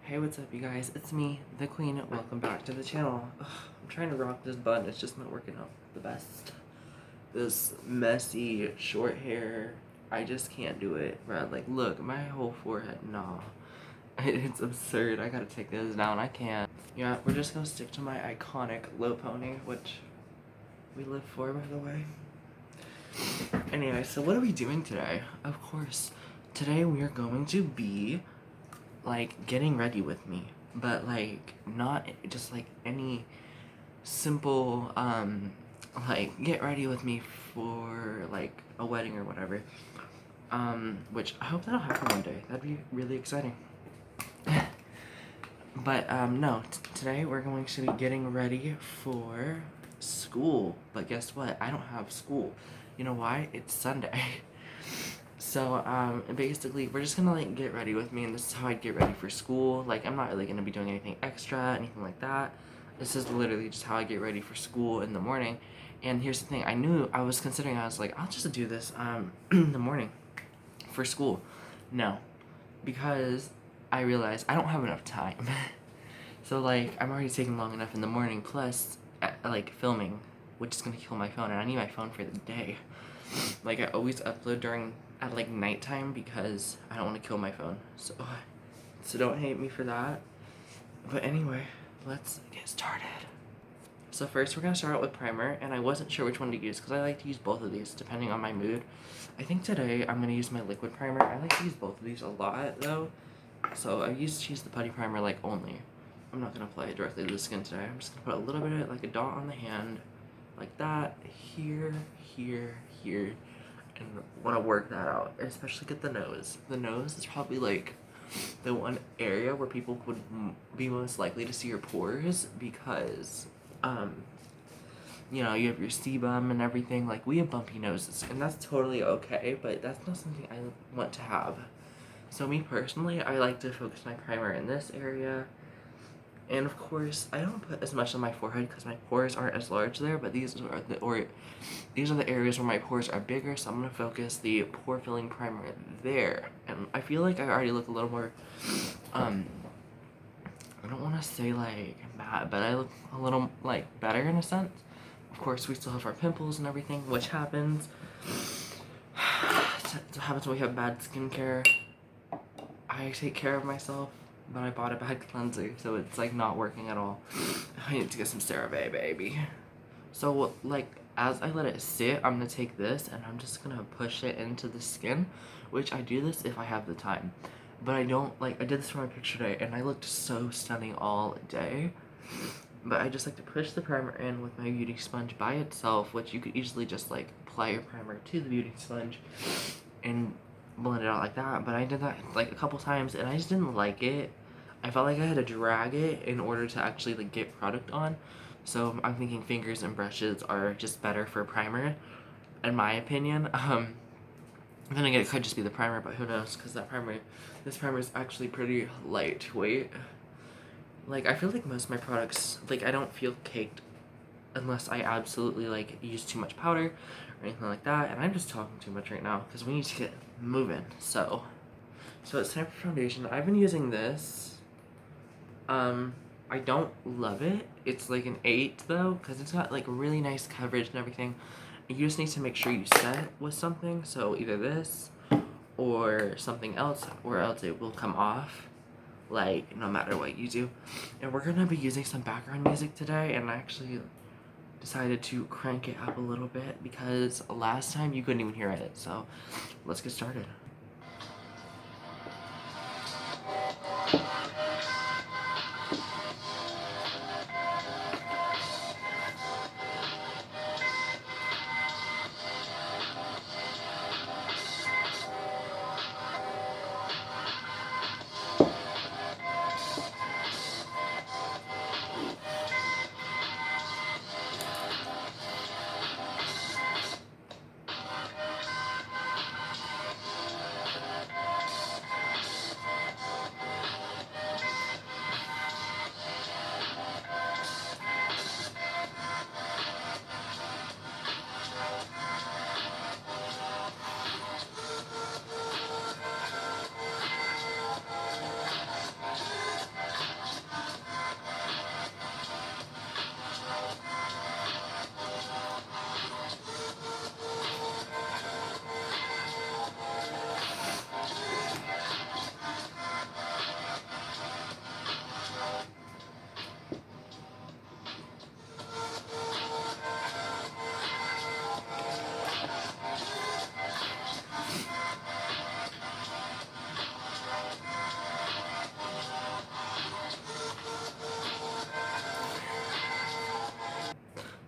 Hey, what's up, you guys? It's me, the Queen. Welcome back to the channel. Ugh, I'm trying to rock this bun. It's just not working out the best. This messy, short hair, I just can't do it, bro. Like, look, my whole forehead, nah. It's absurd. I gotta take this down. I can't. Yeah, we're just gonna stick to my iconic low pony, which we live for, by the way. Anyway, so what are we doing today? Of course, today we are going to be like getting ready with me, but like not just like any simple like get ready with me for like a wedding or whatever, which I hope that'll happen one day. That'd be really exciting. But no, today we're going to be getting ready for school. But guess what? I don't have school. You know why? It's Sunday. So, basically, we're just gonna, like, get ready with me, and this is how I'd get ready for school. Like, I'm not really gonna be doing anything extra, anything like that. This is literally just how I get ready for school in the morning. And here's the thing, I was considering, I was like, I'll just do this, in the morning for school. No. Because I realized I don't have enough time. So, like, I'm already taking long enough in the morning, plus, like, filming, which is gonna kill my phone, and I need my phone for the day. Like, I always upload at like nighttime because I don't want to kill my phone. So don't hate me for that. But anyway, let's get started. So first we're gonna start out with primer, and I wasn't sure which one to use because I like to use both of these depending on my mood. I think today I'm gonna use my liquid primer. I like to use both of these a lot though. So I used to use the putty primer like only. I'm not gonna apply it directly to the skin today. I'm just gonna put a little bit of like a dot on the hand, like that, here, and want to work that out, especially get the nose. The nose is probably like the one area where people would be most likely to see your pores because, you know, you have your sebum and everything. Like, we have bumpy noses, and that's totally okay, but that's not something I want to have. So me personally, I like to focus my primer in this area. And of course, I don't put as much on my forehead because my pores aren't as large there, but these are the areas where my pores are bigger, so I'm going to focus the pore filling primer there. And I feel like I already look a little more, I don't want to say like matte, but I look a little like better in a sense. Of course, we still have our pimples and everything, which happens. It happens when we have bad skincare. I take care of myself. But I bought a bad cleanser, so it's like not working at all. I need to get some CeraVe, baby. So like as I let it sit, I'm gonna take this and I'm just gonna push it into the skin, which I do this if I have the time. But I don't, like, I did this for my picture day and I looked so stunning all day. But I just like to push the primer in with my beauty sponge by itself, which you could easily just like apply your primer to the beauty sponge and blend it out like that. But I did that like a couple times and I just didn't like it. I felt like I had to drag it in order to actually like get product on. So I'm thinking fingers and brushes are just better for primer, in my opinion. Then again, it could just be the primer, but who knows? Because this primer is actually pretty lightweight. Like, I feel like most of my products, like, I don't feel caked unless I absolutely like use too much powder or anything like that. And I'm just talking too much right now because we need to get moving. So it's time for foundation. I've been using this. I don't love it. It's like an 8 though, because it's got like really nice coverage and everything. You just need to make sure you set with something, so either this or something else, or else it will come off, like, no matter what you do. And we're gonna be using some background music today, and I actually decided to crank it up a little bit because last time you couldn't even hear it, so let's get started.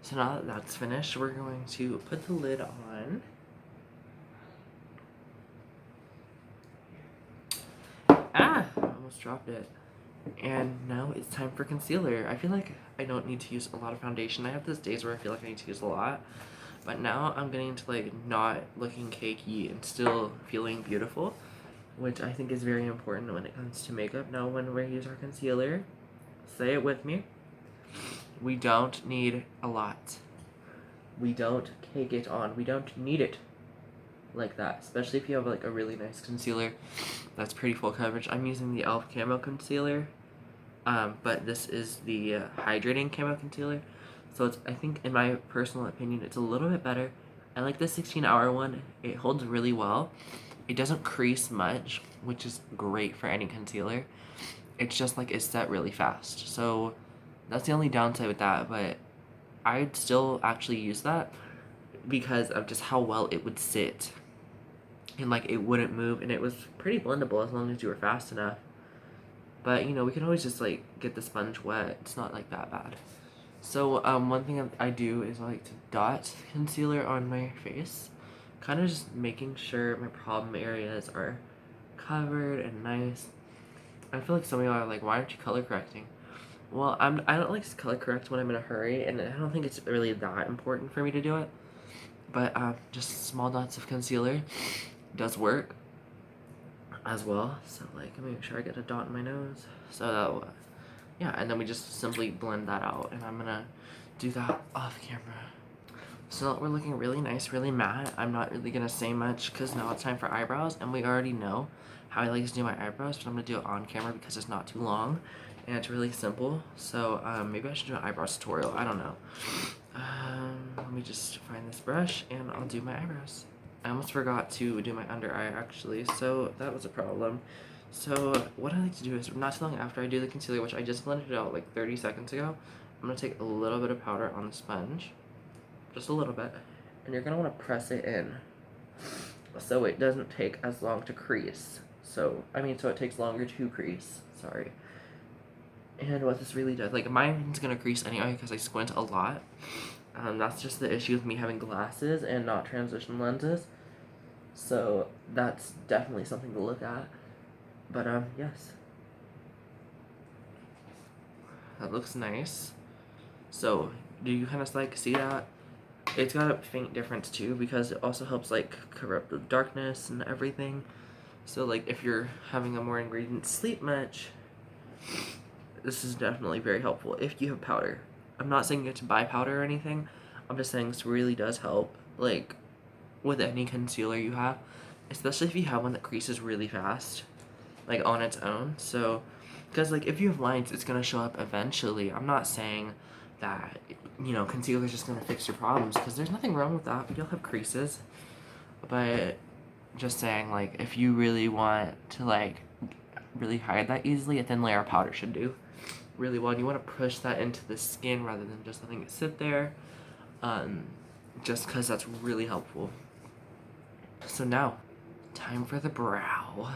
So now that that's finished, we're going to put the lid on. Ah! I almost dropped it. And now it's time for concealer. I feel like I don't need to use a lot of foundation. I have those days where I feel like I need to use a lot. But now I'm getting to like not looking cakey and still feeling beautiful, which I think is very important when it comes to makeup. Now when we use our concealer, say it with me, we don't need a lot. We don't cake it on. We don't need it like that, especially if you have like a really nice concealer that's pretty full coverage. I'm using the e.l.f. Camo Concealer, but this is the hydrating camo concealer. So it's, I think in my personal opinion, it's a little bit better. I like the 16-hour one. It holds really well. It doesn't crease much, which is great for any concealer. It's just like it's set really fast. So that's the only downside with that, but I'd still actually use that because of just how well it would sit. And like it wouldn't move, and it was pretty blendable as long as you were fast enough. But you know, we can always just like get the sponge wet. It's not like that bad. So one thing I do is I like to dot concealer on my face, kind of just making sure my problem areas are covered and nice. I feel like some of y'all are like, why aren't you color correcting? Well, I don't like to color correct when I'm in a hurry, and I don't think it's really that important for me to do it. But just small dots of concealer does work as well. So like, let me make sure I get a dot in my nose. So yeah, and then we just simply blend that out, and I'm gonna do that off camera. So we're looking really nice, really matte. I'm not really gonna say much because now it's time for eyebrows, and we already know how I like to do my eyebrows, but I'm gonna do it on camera because it's not too long and it's really simple. So maybe I should do an eyebrows tutorial. I don't know. Let me just find this brush and I'll do my eyebrows. I almost forgot to do my under eye actually, so that was a problem. So what I like to do is not too long after I do the concealer, which I just blended it out like 30 seconds ago, I'm gonna take a little bit of powder on the sponge, just a little bit, and you're gonna want to press it in so it doesn't take as long to crease. So it takes longer to crease, sorry. And what this really does, like mine's gonna crease anyway because I squint a lot. That's just the issue with me having glasses and not transition lenses. So that's definitely something to look at. But yes. That looks nice. So do you kind of like see that? It's got a faint difference too because it also helps like cover up the darkness and everything. So like if you're having a morning where you didn't sleep much, this is definitely very helpful if you have powder. I'm not saying you have to buy powder or anything. I'm just saying this really does help, like, with any concealer you have. Especially if you have one that creases really fast, like, on its own. So, because, like, if you have lines, it's going to show up eventually. I'm not saying that, you know, concealer's just going to fix your problems, because there's nothing wrong with that. You'll have creases. But just saying, like, if you really want to, like, really hide that easily, a thin layer of powder should do really well. And you want to push that into the skin rather than just letting it sit there, just because that's really helpful. So now, time for the brow.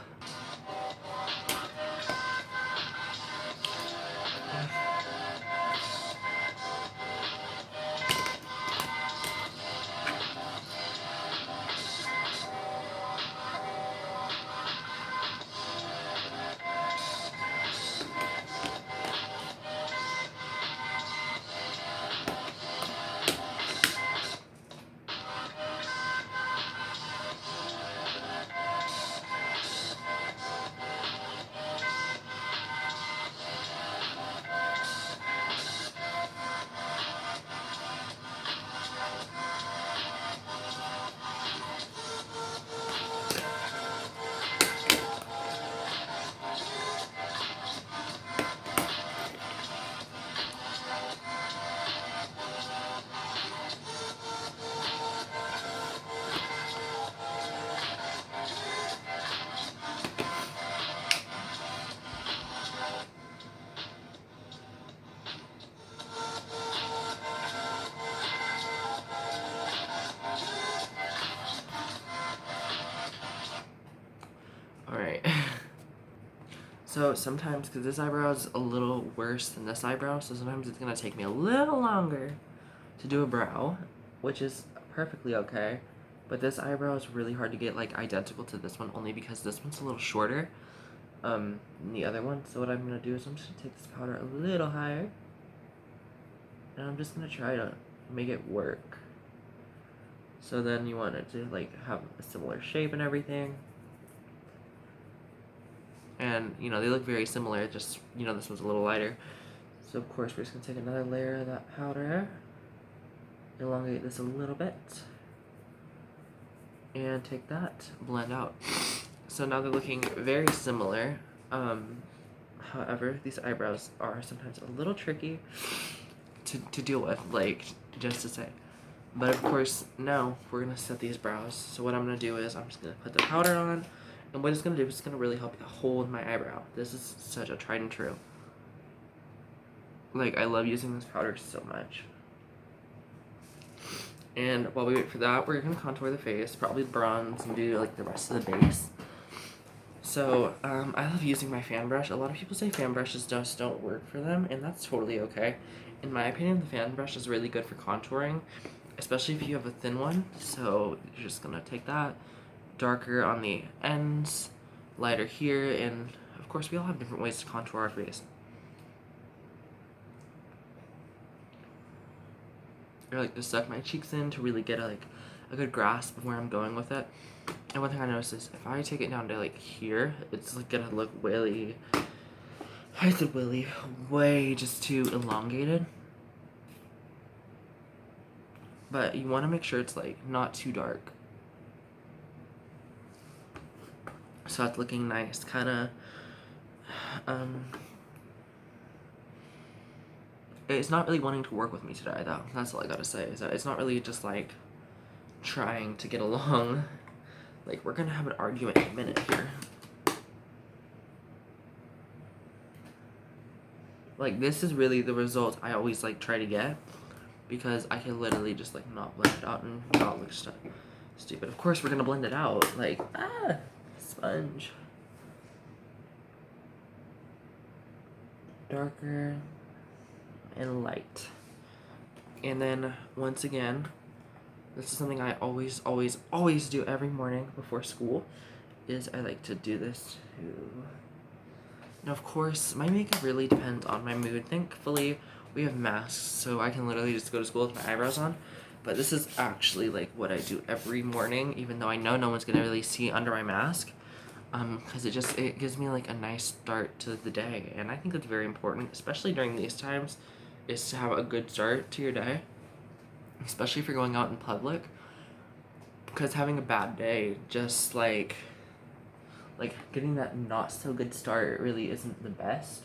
Alright. So sometimes, because this eyebrow is a little worse than this eyebrow, so sometimes it's going to take me a little longer to do a brow, which is perfectly okay. But this eyebrow is really hard to get like identical to this one, only because this one's a little shorter than the other one. So what I'm gonna do is I'm just gonna take this powder a little higher, and I'm just gonna try to make it work. So then you want it to like have a similar shape and everything. And you know, they look very similar, just you know, this one's a little lighter. So of course we're just gonna take another layer of that powder, elongate this a little bit, and take that, blend out. So now they're looking very similar. However, these eyebrows are sometimes a little tricky to deal with, like, just to say. But of course, now we're gonna set these brows. So what I'm gonna do is I'm just gonna put the powder on, and what it's gonna do is it's gonna really help hold my eyebrow. This is such a tried and true. Like, I love using this powder so much. And while we wait for that, we're gonna contour the face, probably bronze, and do like the rest of the base. So, I love using my fan brush. A lot of people say fan brushes just don't work for them, and that's totally okay. In my opinion, the fan brush is really good for contouring, especially if you have a thin one. So you're just gonna take that, darker on the ends, lighter here, and of course we all have different ways to contour our face. I like to suck my cheeks in to really get a good grasp of where I'm going with it. And one thing I noticed is if I take it down to like here, it's like gonna look really, I said willy, way just too elongated. But you want to make sure it's like not too dark. So it's looking nice, kind of, it's not really wanting to work with me today though. That's all I gotta say, is that it's not really just like trying to get along. Like, we're gonna have an argument in a minute here. Like, this is really the result I always like try to get, because I can literally just like not blend it out and not look stupid. Of course we're gonna blend it out, like, sponge. Darker and light. And then once again, this is something I always do every morning before school, is I like to do this too. Now, of course, my makeup really depends on my mood. Thankfully, we have masks, so I can literally just go to school with my eyebrows on. But this is actually like what I do every morning, even though I know no one's gonna really see under my mask. Because it gives me like a nice start to the day, and I think that's very important, especially during these times, is to have a good start to your day, especially if you're going out in public, because having a bad day, just like getting that not so good start really isn't the best,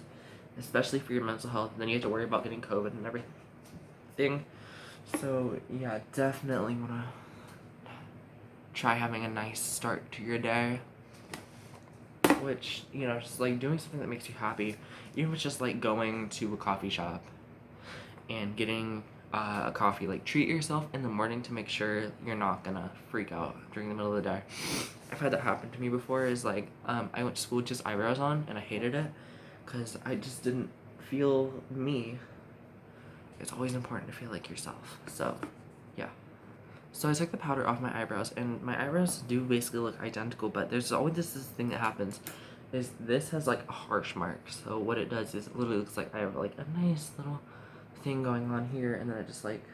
especially for your mental health, and then you have to worry about getting COVID and everything. So yeah, definitely want to try having a nice start to your day, which, you know, just like doing something that makes you happy, even if it's just like going to a coffee shop and getting a coffee. Like, treat yourself in the morning to make sure you're not gonna freak out during the middle of the day. I've had that happen to me before, is like, I went to school with just eyebrows on, and I hated it, because I just didn't feel me. It's always important to feel like yourself, so, yeah. So I took the powder off my eyebrows, and my eyebrows do basically look identical, but there's always this thing that happens, is this has like a harsh mark. So what it does is it literally looks like I have like a nice little thing going on here, and then it just like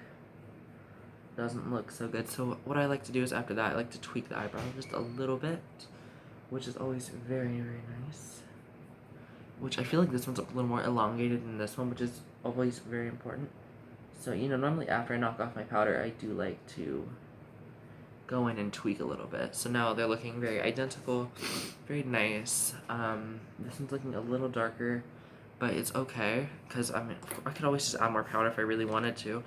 doesn't look so good. So what I like to do is after that, I like to tweak the eyebrow just a little bit, which is always very, very nice. Which I feel like this one's a little more elongated than this one, which is always very important. So, you know, normally after I knock off my powder, I do like to go in and tweak a little bit. So now they're looking very identical, very nice. This one's looking a little darker, but it's okay, because I could always just add more powder if I really wanted to.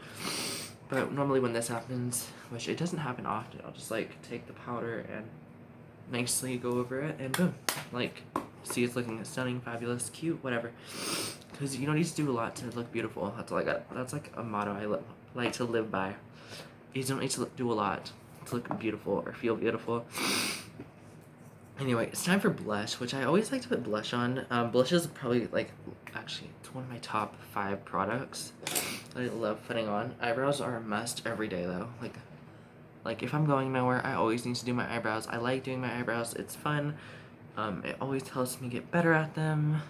But normally when this happens, which it doesn't happen often, I'll just like take the powder and nicely go over it, and boom, like, see, it's looking stunning, fabulous, cute, whatever. Because you don't need to do a lot to look beautiful. That's all I got. That's like a motto I like to live by. You don't need to do a lot to look beautiful or feel beautiful. Anyway, it's time for blush, which I always like to put blush on. Blush is probably like, actually, it's one of my top 5 products. that I love putting on. Eyebrows are a must every day though. Like if I'm going nowhere, I always need to do my eyebrows. I like doing my eyebrows. It's fun. It always helps me get better at them.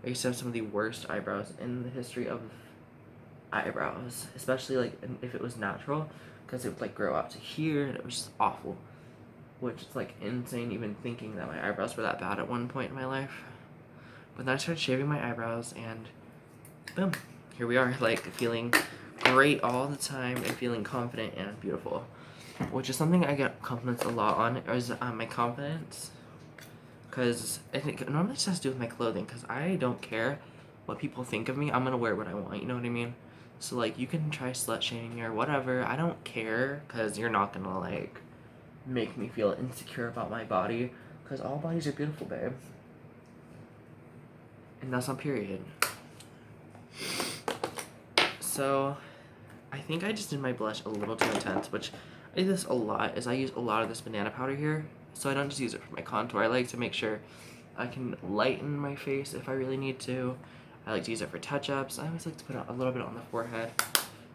I used to have some of the worst eyebrows in the history of eyebrows, especially like if it was natural, because it would like grow out to here and it was just awful. Which is like insane even thinking that my eyebrows were that bad at one point in my life. But then I started shaving my eyebrows and boom, here we are, like feeling great all the time and feeling confident and beautiful. Which is something I get compliments a lot on, is my confidence. Because I think it normally just has to do with my clothing, because I don't care what people think of me. I'm gonna wear what I want, you know what I mean? So like you can try slut shaming me or whatever, I don't care, because you're not gonna like make me feel insecure about my body, because all bodies are beautiful, babe. And that's on period. So I think I just did my blush a little too intense, which I do this a lot, is I use a lot of this banana powder here. So I don't just use it for my contour. I like to make sure I can lighten my face if I really need to. I like to use it for touch-ups. I always like to put a little bit on the forehead.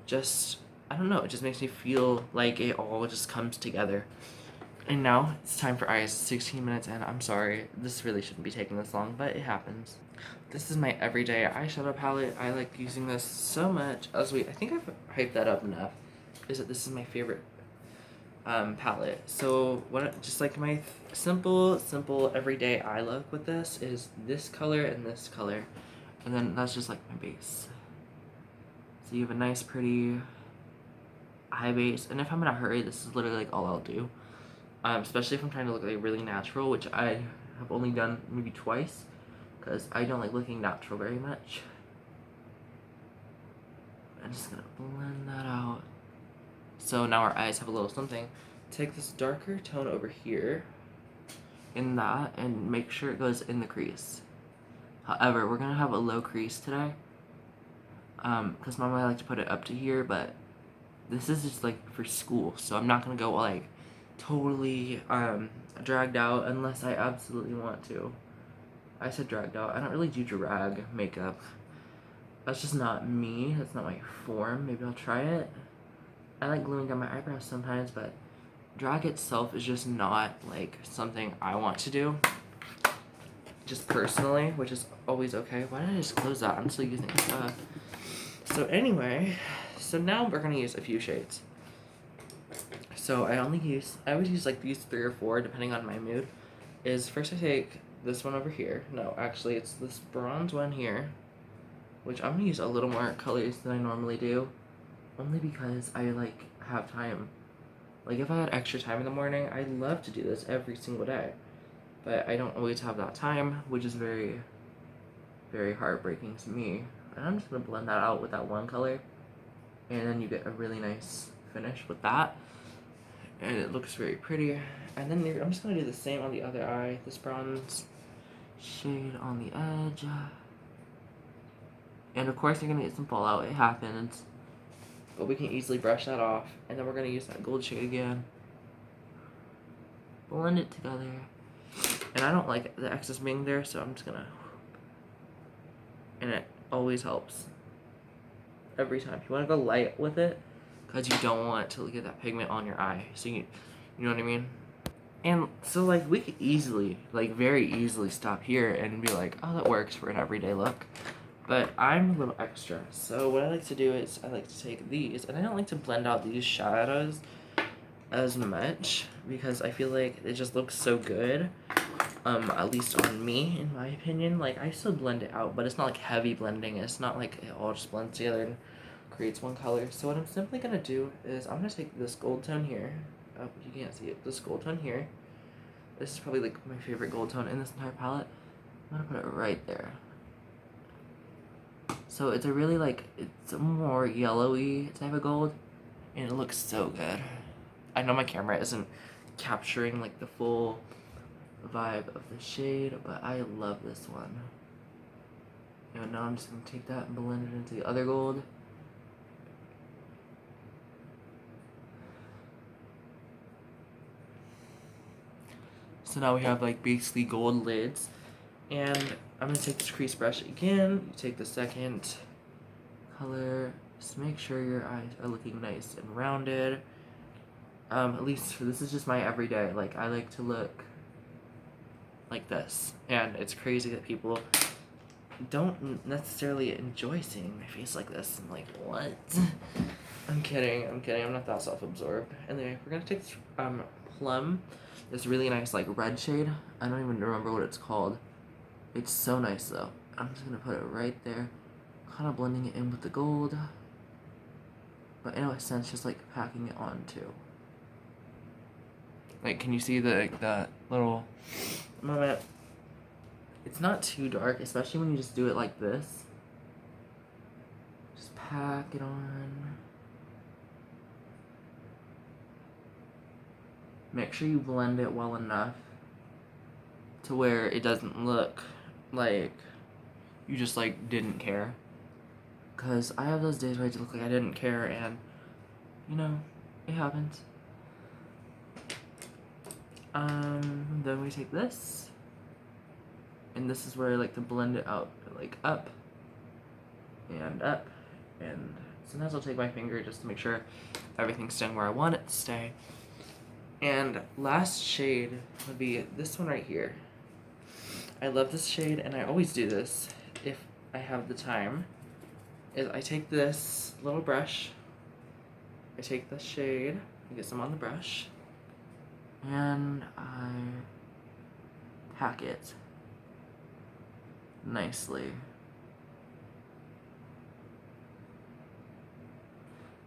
Just, I don't know, it just makes me feel like it all just comes together. And now it's time for eyes. 16 minutes in. I'm sorry. This really shouldn't be taking this long, but it happens. This is my everyday eyeshadow palette. I like using this so much. I think I've hyped that up enough. Is that this is my favorite palette. So just like my simple everyday eye look with this is this color and this color. And then that's just like my base. So you have a nice pretty eye base. And if I'm in a hurry, this is literally like all I'll do. Especially if I'm trying to look like really natural, which I have only done maybe twice, because I don't like looking natural very much. I'm just gonna blend that out. So now our eyes have a little something. Take this darker tone over here in that and make sure it goes in the crease. However, we're gonna have a low crease today, because normally I like to put it up to here, but this is just like for school, so I'm not gonna go like totally dragged out unless I absolutely want to. I said dragged out. I don't really do drag makeup. That's just not me. That's not my form. Maybe I'll try it. I like gluing down my eyebrows sometimes, but drag itself is just not like something I want to do. Just personally, which is always okay. Why did I just close that? I'm still using it. So anyway, so now we're gonna use a few shades. So I always use like these 3 or 4 depending on my mood. Is first I take this one over here. No, actually it's this bronze one here, which I'm gonna use a little more colors than I normally do, only because I like have time. Like if I had extra time in the morning, I'd love to do this every single day, but I don't always have that time, which is very, very heartbreaking to me. And I'm just gonna blend that out with that one color, and then you get a really nice finish with that. And it looks very pretty. And then I'm just gonna do the same on the other eye. This bronze shade on the edge. And of course you're gonna get some fallout, it happens. But we can easily brush that off. And then we're gonna use that gold shade again. Blend it together. And I don't like the excess being there, so I'm just gonna... And it always helps. Every time. You wanna go light with it, because you don't want to get that pigment on your eye. So you know what I mean? And so like we could easily, like very easily stop here and be like, oh, that works for an everyday look. But I'm a little extra. So what I like to do is I like to take these, and I don't like to blend out these shadows as much because I feel like it just looks so good. At least on me, in my opinion. Like I still blend it out, but it's not like heavy blending. It's not like it all just blends together and creates one color. So what I'm simply gonna do is I'm gonna take this gold tone here. Oh, you can't see it. This gold tone here. This is probably like my favorite gold tone in this entire palette. I'm gonna put it right there. So it's a really like, it's a more yellowy type of gold, and it looks so good. I know my camera isn't capturing like the full vibe of the shade, but I love this one. And now I'm just gonna take that and blend it into the other gold. So now we have like basically gold lids. And I'm gonna take this crease brush again. You take the second color. Just make sure your eyes are looking nice and rounded. At least this is just my everyday. Like, I like to look like this. And it's crazy that people don't necessarily enjoy seeing my face like this. I'm like, what? I'm kidding. I'm not that self-absorbed. Anyway, we're gonna take Plum, this really nice like red shade. I don't even remember what it's called. It's so nice though. I'm just gonna put it right there, kind of blending it in with the gold, but in a sense just like packing it on too. Like, can you see the little moment? It's not too dark, especially when you just do it like this. Just pack it on. Make sure you blend it well enough to where it doesn't look like you just like didn't care. Cause I have those days where I just look like I didn't care, and you know, it happens. Then we take this, and this is where I like to blend it out, like up, and sometimes I'll take my finger just to make sure everything's staying where I want it to stay. And last shade would be this one right here. I love this shade, and I always do this if I have the time, is I take this little brush, I take this shade, I get some on the brush, and I pack it nicely.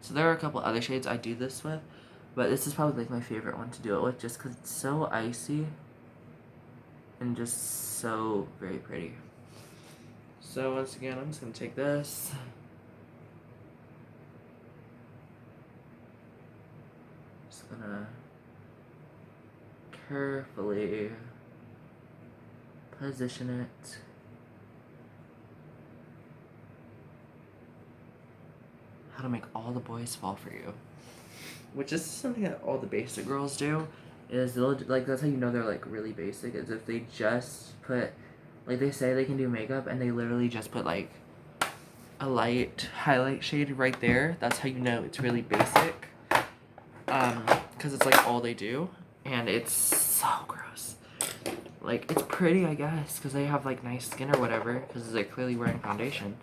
So there are a couple other shades I do this with, but this is probably like my favorite one to do it with just because it's so icy and just so very pretty. So once again, I'm just going to take this, just going to carefully position it. How to make all the boys fall for you. Which is something that all the basic girls do. Is they'll, like, that's how you know they're like really basic, is if they just put, like, they say they can do makeup and they literally just put like a light highlight shade right there. That's how you know it's really basic. Because it's like all they do, and it's so gross. Like, it's pretty, I guess, because they have like nice skin or whatever, because they're clearly wearing foundation.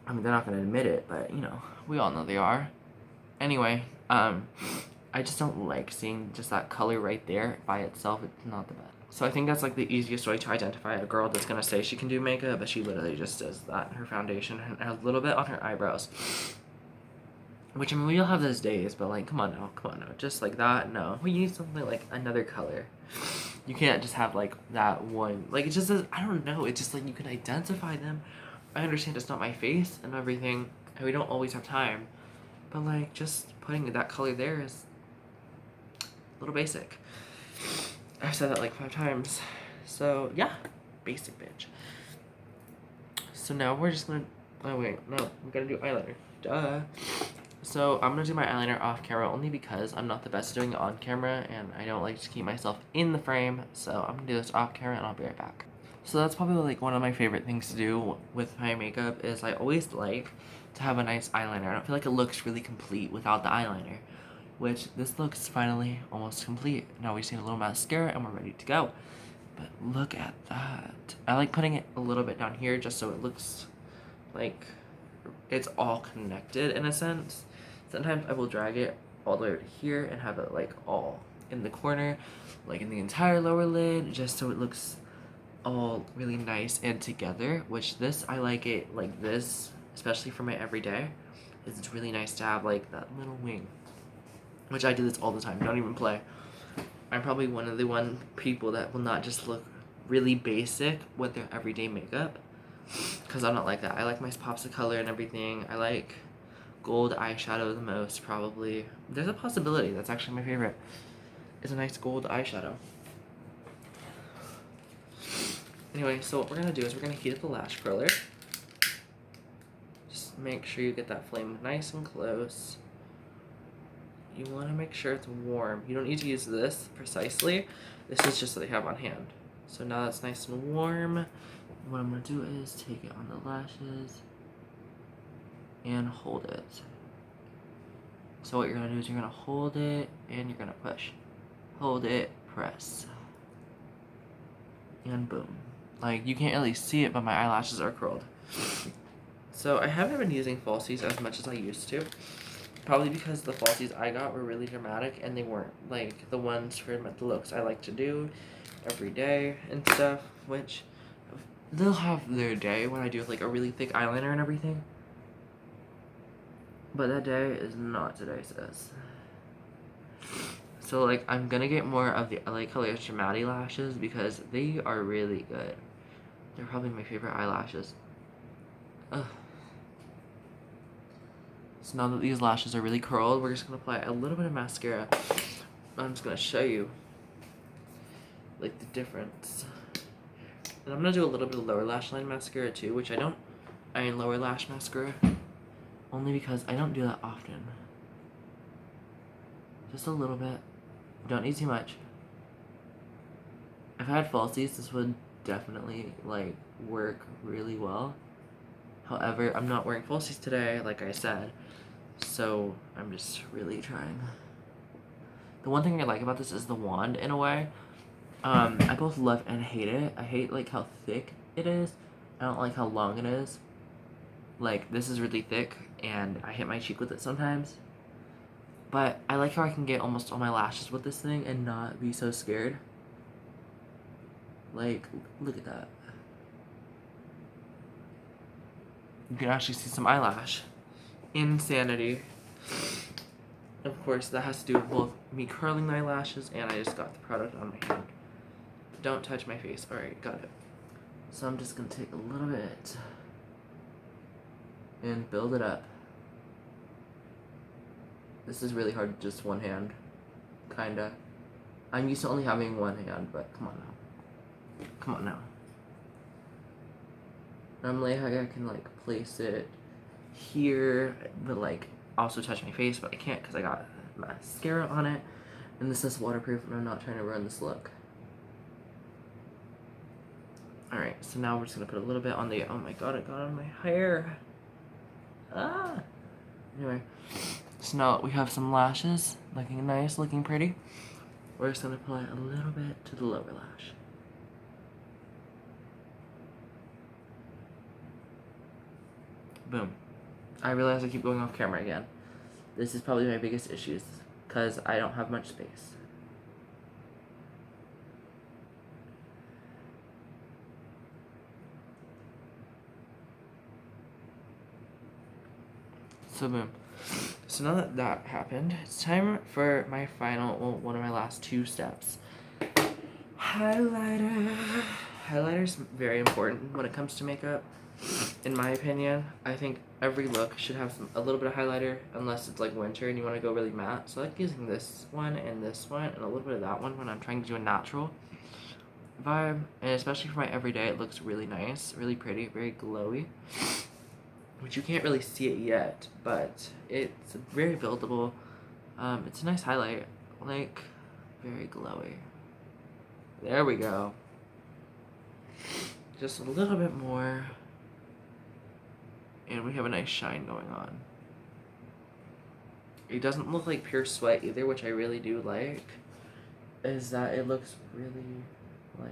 I mean, they're not going to admit it, but, you know, we all know they are. Anyway, I just don't like seeing just that color right there by itself. It's not the best. So I think that's, like, the easiest way to identify a girl that's going to say she can do makeup, but she literally just does that in her foundation and a little bit on her eyebrows. Which, I mean, we all have those days, but, like, come on now. Just like that, no. We need something like another color. You can't just have, like, that one. Like, it just does, I don't know. It's just, like, you can identify them. I understand it's not my face and everything, and we don't always have time, but, like, just putting that color there is a little basic. I've said that like 5 times. So, yeah, basic bitch. So now we're just gonna, oh wait, no, we gotta do eyeliner. Duh. So I'm gonna do my eyeliner off camera only because I'm not the best doing it on camera, and I don't like to keep myself in the frame, so I'm gonna do this off camera and I'll be right back. So that's probably like one of my favorite things to do with my makeup is I always like to have a nice eyeliner. I don't feel like it looks really complete without the eyeliner, which this looks finally almost complete. Now we just need a little mascara and we're ready to go. But look at that. I like putting it a little bit down here just so it looks like it's all connected in a sense. Sometimes I will drag it all the way over to here and have it like all in the corner, like in the entire lower lid, just so it looks all really nice and together, which this, I like it like this, especially for my everyday, is it's really nice to have like that little wing, which I do this all the time, don't even play. I'm probably one of the people that will not just look really basic with their everyday makeup, because I'm not like that. I like my pops of color and everything. I like gold eyeshadow the most, probably. There's a possibility that's actually my favorite, is a nice gold eyeshadow. Anyway, so what we're going to do is we're going to heat up the lash curler. Just make sure you get that flame nice and close. You want to make sure it's warm. You don't need to use this precisely. This is just what they have on hand. So now that's nice and warm. What I'm going to do is take it on the lashes. and hold it. So what you're gonna do is you're gonna hold it and you're gonna push. Hold it, press. And boom. Like, you can't really see it, but my eyelashes are curled. So I haven't been using falsies as much as I used to. Probably because the falsies I got were really dramatic and they weren't like the ones for the looks I like to do every day and stuff, which they'll have their day when I do like a really thick eyeliner and everything. But that day is not today, sis. So like I'm gonna get more of the LA Colors Dramatic lashes because they are really good. They're probably my favorite eyelashes. Ugh. So now that these lashes are really curled, we're just gonna apply a little bit of mascara. I'm just gonna show you like the difference. And I'm gonna do a little bit of lower lash line mascara too, which I mean lower lash mascara, only because I don't do that often. Just a little bit. Don't need too much. If I had falsies, this would definitely like work really well. However, I'm not wearing falsies today, like I said, so I'm just really trying. The one thing I like about this is the wand in a way. I both love and hate it. I hate like how thick it is. I don't like how long it is. Like this is really thick and I hit my cheek with it sometimes. But I like how I can get almost all my lashes with this thing and not be so scared. Like, look at that. You can actually see some eyelash. Insanity. Of course, that has to do with both me curling my eyelashes and I just got the product on my hand. Don't touch my face. Alright, got it. So I'm just gonna take a little bit and build it up. This is really hard with just one hand. Kinda. I'm used to only having one hand, but come on now. Come on now. Normally I can like place it here, but like also touch my face, but I can't because I got mascara on it. And this is waterproof and I'm not trying to ruin this look. Alright, so now we're just gonna put a little bit on the, oh my god, it got on my hair. Ah! Anyway, so now we have some lashes, looking nice, looking pretty. We're just gonna apply a little bit to the lower lash. Boom. I realize I keep going off camera again. This is probably my biggest issues, because I don't have much space. So boom. So now that that happened, it's time for my final, well, one of my last two steps. Highlighter. Highlighter's very important when it comes to makeup. In my opinion, I think every look should have a little bit of highlighter, unless it's like winter and you want to go really matte. So I like using this one and a little bit of that one when I'm trying to do a natural vibe. And especially for my everyday, it looks really nice, really pretty, very glowy. Which you can't really see it yet, but it's very buildable. It's a nice highlight, like very glowy. There we go. Just a little bit more. And we have a nice shine going on. It doesn't look like pure sweat either, which I really do like. Is that it looks really, like,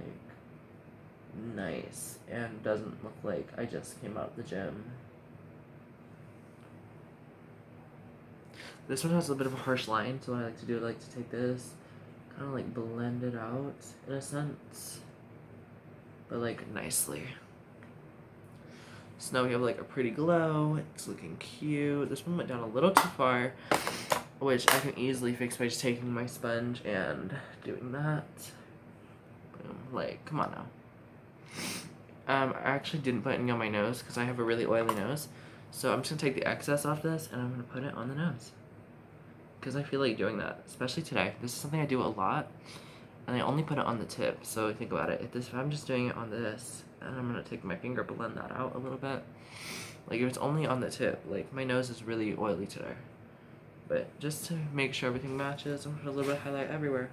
nice. And doesn't look like I just came out of the gym. This one has a bit of a harsh line, so what I like to do, I like to take this, kind of like blend it out, in a sense. But like, nicely. So now we have like a pretty glow. It's looking cute. This one went down a little too far, which I can easily fix by just taking my sponge and doing that. Boom. Like, come on now. I actually didn't put any on my nose because I have a really oily nose. So I'm just going to take the excess off this and I'm going to put it on the nose. Because I feel like doing that, especially today. This is something I do a lot. And I only put it on the tip, so think about it. If I'm just doing it on this, and I'm going to take my finger, blend that out a little bit. Like, if it's only on the tip, like, my nose is really oily today. But just to make sure everything matches, I'm going to put a little bit of highlight everywhere.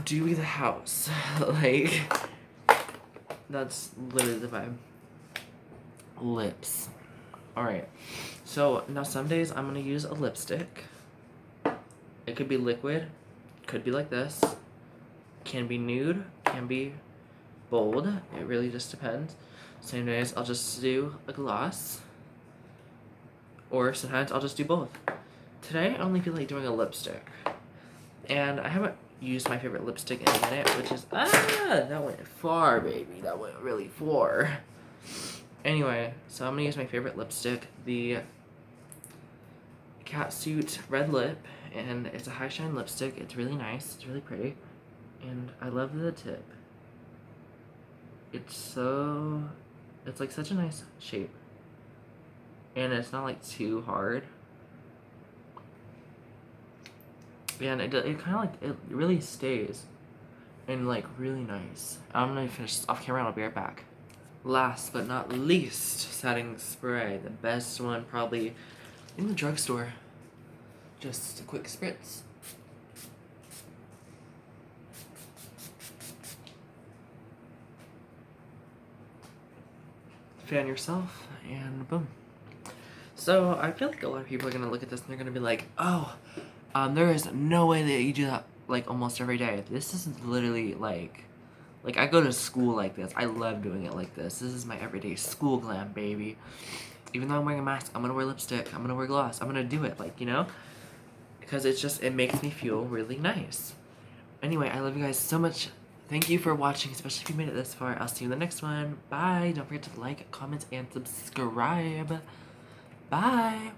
Dewey the house. Like, that's literally the vibe. Lips. Alright, so now some days I'm gonna use a lipstick. It could be liquid, could be like this, can be nude, can be bold. It really just depends. Some days I'll just do a gloss, or sometimes I'll just do both. Today I only feel like doing a lipstick, and I haven't used my favorite lipstick in a minute, which is that went far, baby. That went really far. Anyway, so I'm gonna use my favorite lipstick, the Catsuit Red Lip, and it's a high shine lipstick. It's really nice. It's really pretty, and I love the tip. It's like such a nice shape, and it's not like too hard. And it kind of like, it really stays, and like really nice. I'm gonna finish this off camera and I'll be right back. Last but not least, setting spray. The best one probably in the drugstore. Just a quick spritz. Fan yourself, and boom. So I feel like a lot of people are gonna look at this and they're gonna be like, oh, there is no way that you do that like almost every day. This is literally like I go to school like this. I love doing it like this. This is my everyday school glam, baby. Even though I'm wearing a mask, I'm gonna wear lipstick, I'm gonna wear gloss, I'm gonna do it, like, you know? Because it makes me feel really nice. Anyway, I love you guys so much. Thank you for watching, especially if you made it this far. I'll see you in the next one. Bye. Don't forget to like, comment, and subscribe. Bye.